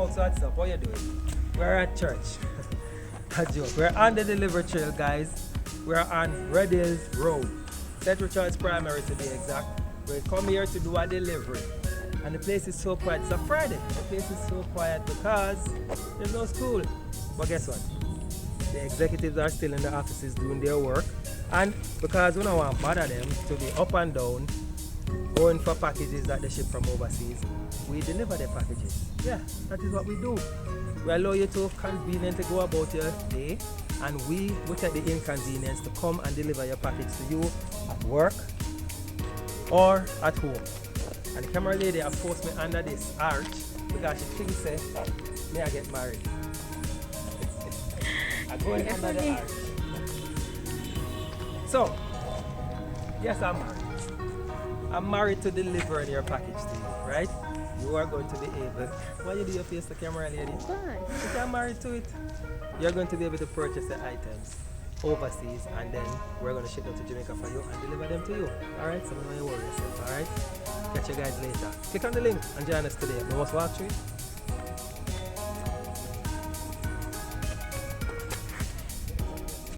Folks, what's up? What you doing? We're at church. A joke. We're on the delivery trail, guys. We're on Red Hills Road. St. Richard's Primary to be exact. We come here to do a delivery. And the place is so quiet. It's a Friday. The place is so quiet because there's no school. But guess what? The executives are still in the offices doing their work. And because we don't want to bother them to be up and down, going for packages that they ship from overseas, we deliver the packages. Yeah, that is what we do. We allow you to conveniently go about your day, and we take the inconvenience to come and deliver your package to you at work or at home. And the camera lady have forced me under this arch because she thinks say, may I get married. I'm going under the arch. So, yes, I'm married. I'm married to delivering your package to you, right? You are going to be able. Why you do your face the camera, lady? Why? If you're married to it, you're going to be able to purchase the items overseas, and then we're going to ship them to Jamaica for you and deliver them to you. Alright? So don't worry yourself, alright? Catch you guys later. Click on the link and join us today. We must walk through it.